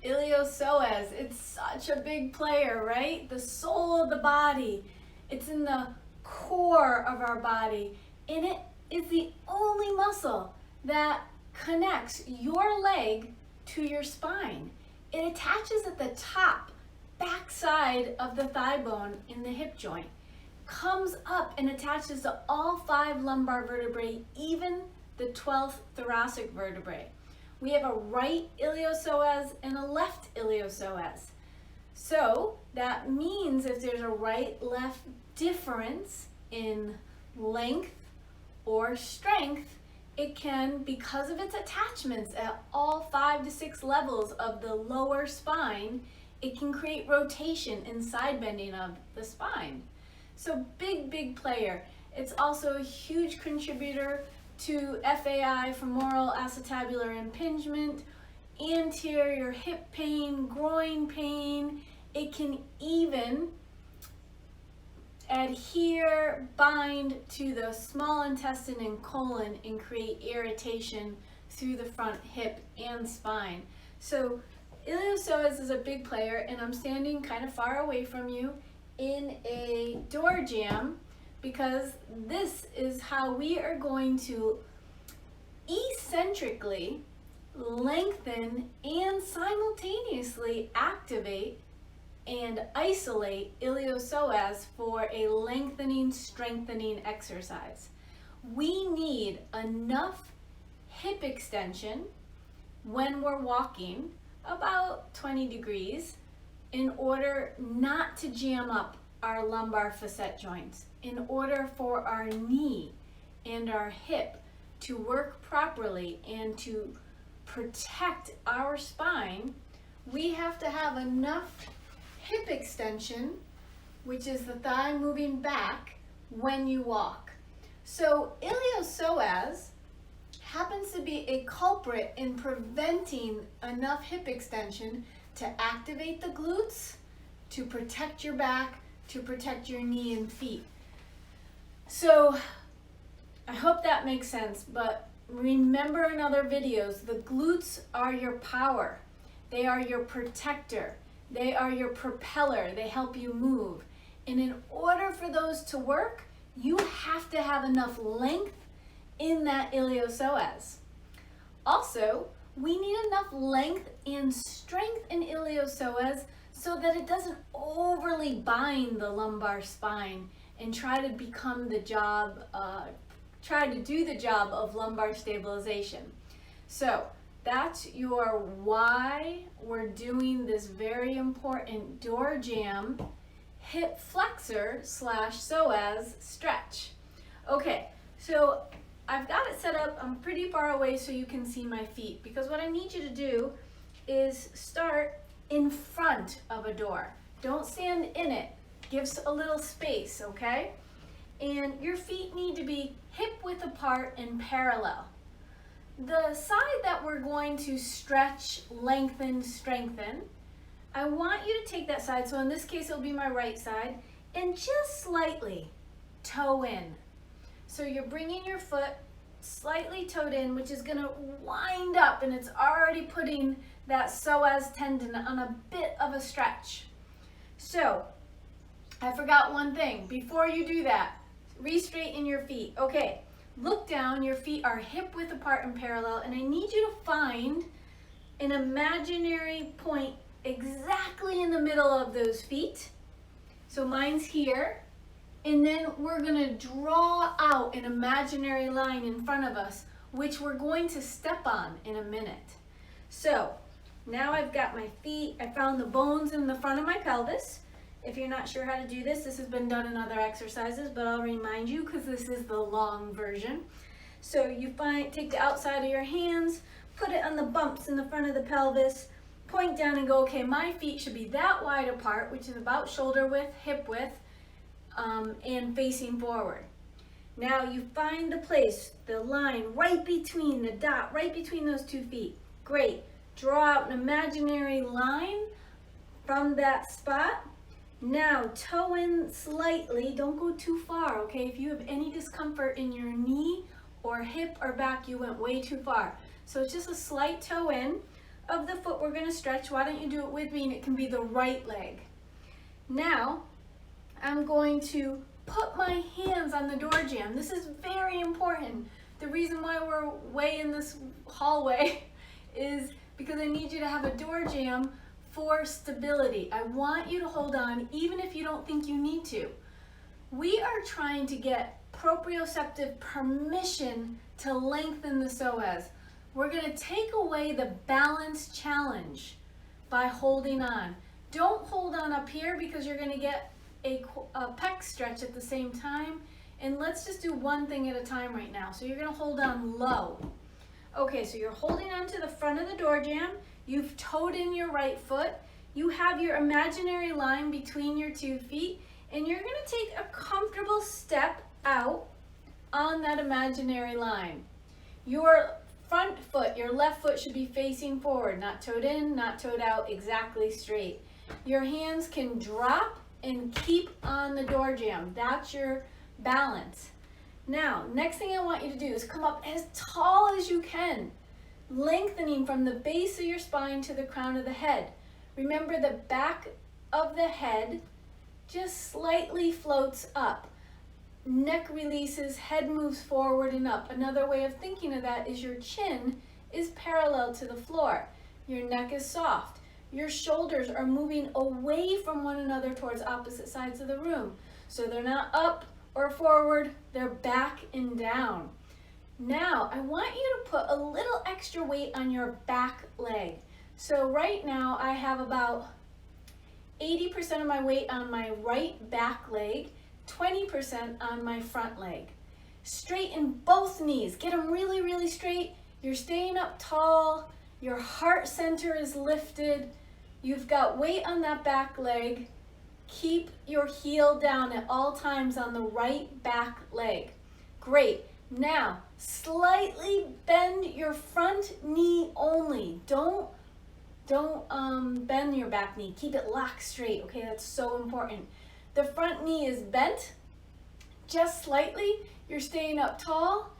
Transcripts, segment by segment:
Iliopsoas, it's such a big player, right? The soul of the body. It's in the core of our body, and it is the only muscle that connects your leg to your spine. It attaches at the top, backside of the thigh bone in the hip joint, comes up and attaches to all 5 lumbar vertebrae, even the 12th thoracic vertebrae. We have a right iliopsoas and a left iliopsoas. So that means if there's a right-left difference in length or strength, it can, because of its attachments at all 5 to 6 levels of the lower spine, it can create rotation and side bending of the spine. So big player. It's also a huge contributor to FAI, femoral acetabular impingement, anterior hip pain, groin pain. It can even adhere, bind to the small intestine and colon and create irritation through the front hip and spine. So iliopsoas is a big player, and I'm standing kind of far away from you in a door jamb, because this is how we are going to eccentrically lengthen and simultaneously activate and isolate iliopsoas for a lengthening, strengthening exercise. We need enough hip extension when we're walking, about 20 degrees, in order not to jam up our lumbar facet joints, in order for our knee and our hip to work properly and to protect our spine. We have to have enough hip extension, which is the thigh moving back when you walk. So iliopsoas happens to be a culprit in preventing enough hip extension to activate the glutes, to protect your back, to protect your knee and feet. So I hope that makes sense, but remember in other videos, the glutes are your power. They are your protector. They are your propeller. They help you move. And in order for those to work, you have to have enough length in that iliopsoas. Also, we need enough length and strength in iliopsoas so that it doesn't overly bind the lumbar spine and try to do the job of lumbar stabilization. So that's your why we're doing this very important door jamb hip flexor / psoas stretch. Okay, so I've got it set up. I'm pretty far away so you can see my feet, because what I need you to do is start in front of a door. Don't stand in it. Give a little space, okay? And your feet need to be hip width apart and parallel. The side that we're going to stretch, lengthen, strengthen, I want you to take that side, so in this case it'll be my right side, and just slightly toe in. So you're bringing your foot slightly toed in, which is going to wind up, and it's already putting that psoas tendon on a bit of a stretch. So I forgot one thing. Before you do that, re-straighten your feet. Okay, look down. Your feet are hip width apart and parallel, and I need you to find an imaginary point exactly in the middle of those feet. So mine's here. And then we're going to draw out an imaginary line in front of us, which we're going to step on in a minute. So now I've got my feet. I found the bones in the front of my pelvis. If you're not sure how to do this, this has been done in other exercises, but I'll remind you because this is the long version. So you take the outside of your hands, put it on the bumps in the front of the pelvis, point down and go, okay, my feet should be that wide apart, which is about shoulder width, hip width, and facing forward. Now you find the place, the line right between the dot, right between those 2 feet. Great. Draw out an imaginary line from that spot. Now toe in slightly, don't go too far, okay? If you have any discomfort in your knee or hip or back, you went way too far. So it's just a slight toe in. of the foot we're going to stretch. Why don't you do it with me, and it can be the right leg. Now, I'm going to put my hands on the door jamb. This is very important. The reason why we're way in this hallway is because I need you to have a door jamb for stability. I want you to hold on even if you don't think you need to. We are trying to get proprioceptive permission to lengthen the psoas. We're going to take away the balance challenge by holding on. Don't hold on up here because you're going to get a pec stretch at the same time. And let's just do one thing at a time right now. So you're going to hold on low. Okay, so you're holding on to the front of the door jamb. You've toed in your right foot. You have your imaginary line between your 2 feet. And you're going to take a comfortable step out on that imaginary line. Your front foot, your left foot should be facing forward, not toed in, not toed out, exactly straight. Your hands can drop and keep on the door jamb. That's your balance. Now, next thing I want you to do is come up as tall as you can, lengthening from the base of your spine to the crown of the head. Remember, the back of the head just slightly floats up. Neck releases, head moves forward and up. Another way of thinking of that is your chin is parallel to the floor. Your neck is soft. Your shoulders are moving away from one another towards opposite sides of the room. So they're not up or forward, they're back and down. Now, I want you to put a little extra weight on your back leg. So right now, I have about 80% of my weight on my right back leg, 20% on my front leg. Straighten both knees. Get them really, really straight. You're staying up tall. Your heart center is lifted. You've got weight on that back leg. Keep your heel down at all times on the right back leg. Great. Now, slightly bend your front knee only. Don't bend your back knee. Keep it locked straight, okay? That's so important. The front knee is bent just slightly. You're staying up tall.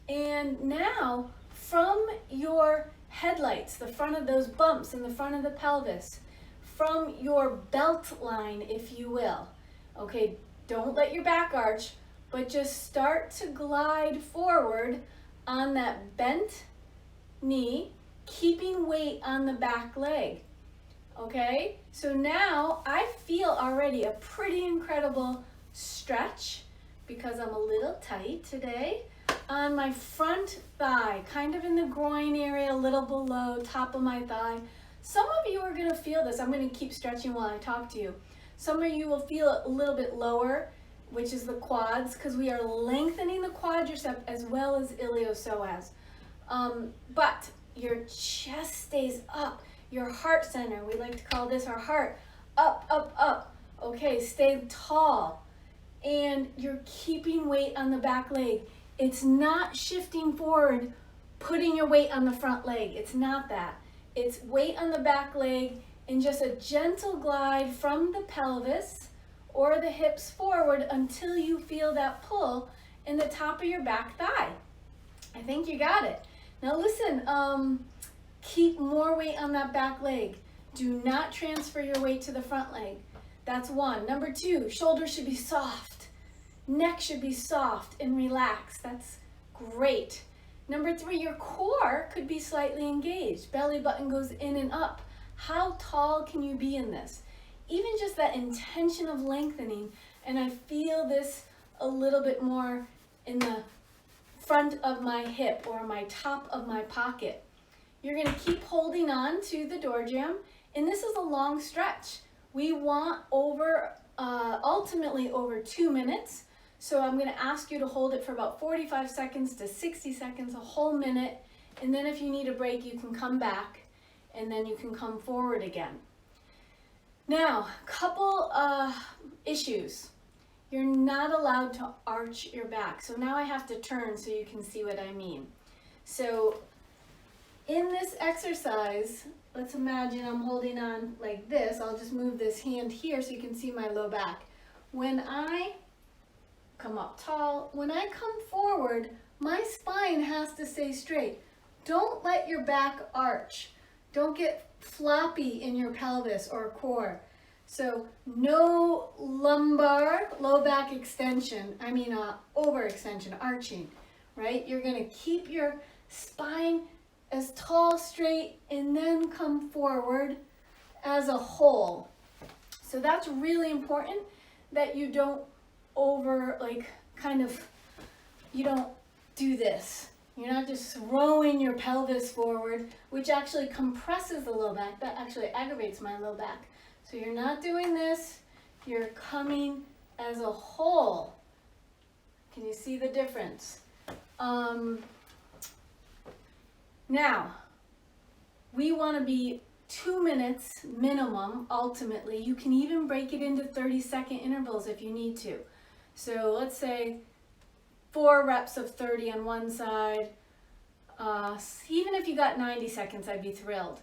And now, from your headlights, the front of those bumps in the front of the pelvis, from your belt line, if you will, okay? Don't let your back arch, but just start to glide forward on that bent knee, keeping weight on the back leg, okay? So now I feel already a pretty incredible stretch because I'm a little tight today on my front thigh, kind of in the groin area, a little below top of my thigh. Some of you are gonna feel this. I'm gonna keep stretching while I talk to you. Some of you will feel it a little bit lower, which is the quads, because we are lengthening the quadricep as well as iliopsoas. But your chest stays up, your heart center, we like to call this our heart, up, up, up. Okay, stay tall. And you're keeping weight on the back leg. It's not shifting forward, putting your weight on the front leg. It's not that. It's weight on the back leg and just a gentle glide from the pelvis or the hips forward until you feel that pull in the top of your back thigh. I think you got it. Now listen, keep more weight on that back leg. Do not transfer your weight to the front leg. That's one. Number two, shoulders should be soft. Neck should be soft and relaxed. That's great. Number three, your core could be slightly engaged. Belly button goes in and up. How tall can you be in this? Even just that intention of lengthening, and I feel this a little bit more in the front of my hip or my top of my pocket. You're gonna keep holding on to the door jamb, and this is a long stretch. We want ultimately over 2 minutes. So I'm gonna ask you to hold it for about 45 seconds to 60 seconds, a whole minute. And then if you need a break, you can come back and then you can come forward again. Now, couple issues. You're not allowed to arch your back. So now I have to turn so you can see what I mean. So in this exercise, let's imagine I'm holding on like this. I'll just move this hand here so you can see my low back. When I come up tall, when I come forward, my spine has to stay straight. Don't let your back arch. Don't get floppy in your pelvis or core. So no lumbar, low back extension, overextension, arching, right? You're gonna keep your spine as tall, straight, and then come forward as a whole. So that's really important that you don't you don't do this. You're not just throwing your pelvis forward, which actually compresses the low back. That actually aggravates my low back. So you're not doing this, you're coming as a whole. Can you see the difference? Now, we want to be 2 minutes minimum, ultimately. You can even break it into 30-second intervals if you need to. So let's say 4 reps of 30 on one side. Even if you got 90 seconds, I'd be thrilled.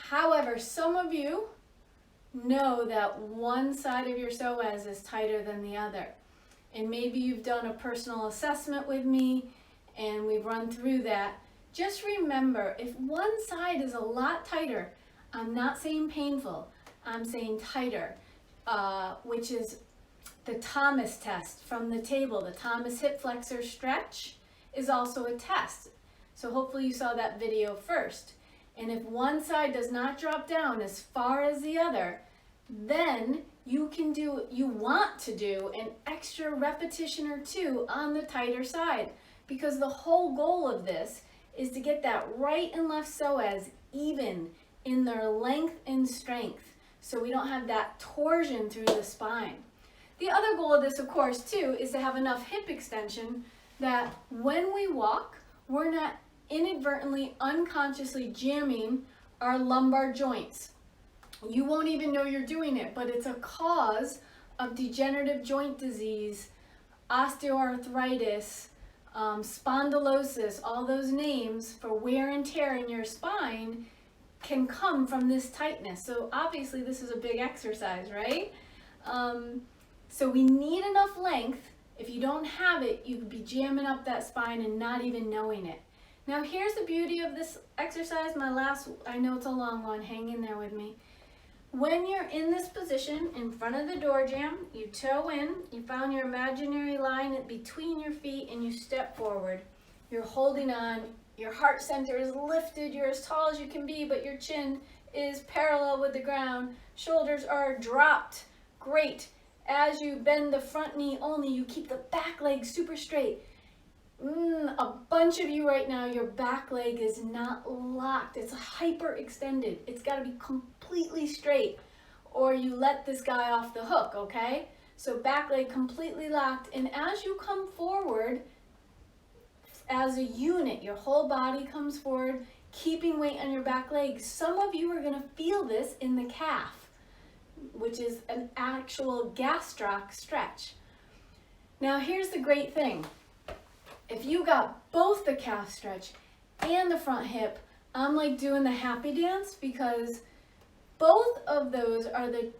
However, some of you know that one side of your psoas is tighter than the other. And maybe you've done a personal assessment with me and we've run through that. Just remember, if one side is a lot tighter, I'm not saying painful, I'm saying tighter, which is the Thomas test from the table. The Thomas hip flexor stretch is also a test. So hopefully you saw that video first. And if one side does not drop down as far as the other, then you want to do an extra repetition or 2 on the tighter side, because the whole goal of this is to get that right and left psoas even in their length and strength, so we don't have that torsion through the spine. The other goal of this, of course, too, is to have enough hip extension that when we walk, we're not inadvertently, unconsciously jamming our lumbar joints. You won't even know you're doing it, but it's a cause of degenerative joint disease, osteoarthritis, spondylosis. All those names for wear and tear in your spine can come from this tightness. So obviously this is a big exercise, right? So we need enough length. If you don't have it, you could be jamming up that spine and not even knowing it. Now here's the beauty of this exercise. I know it's a long one, hang in there with me. When you're in this position in front of the door jamb, you toe in, you found your imaginary line between your feet, and you step forward. You're holding on, your heart center is lifted, you're as tall as you can be, but your chin is parallel with the ground. Shoulders are dropped. Great. As you bend the front knee only, you keep the back leg super straight. A bunch of you right now, your back leg is not locked. It's hyperextended. It's got to be completely straight, or you let this guy off the hook, okay? So back leg completely locked, and as you come forward, as a unit, your whole body comes forward, keeping weight on your back leg. Some of you are going to feel this in the calf, which is an actual gastroc stretch. Now here's the great thing. If you got both the calf stretch and the front hip, I'm like doing the happy dance, because both of those are the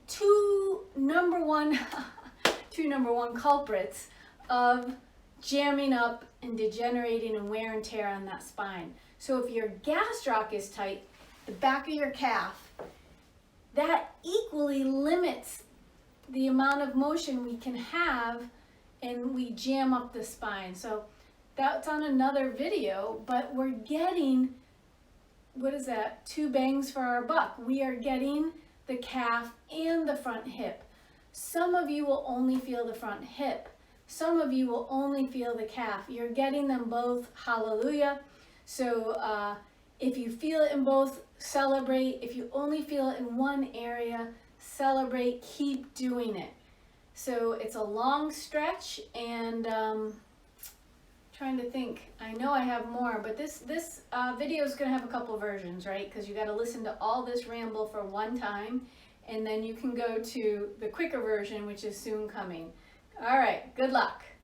two number one culprits of jamming up and degenerating and wear and tear on that spine. So if your gastroc is tight, the back of your calf, that equally limits the amount of motion we can have, and we jam up the spine. So that's on another video, but we're getting, 2 bangs for our buck. We are getting the calf and the front hip. Some of you will only feel the front hip. Some of you will only feel the calf. You're getting them both, hallelujah. So if you feel it in both, celebrate. If you only feel it in one area, celebrate, keep doing it. So it's a long stretch, and trying to think, I know I have more, but this video is going to have a couple versions, right? Because you got to listen to all this ramble for one time, and then you can go to the quicker version, which is soon coming. All right, good luck.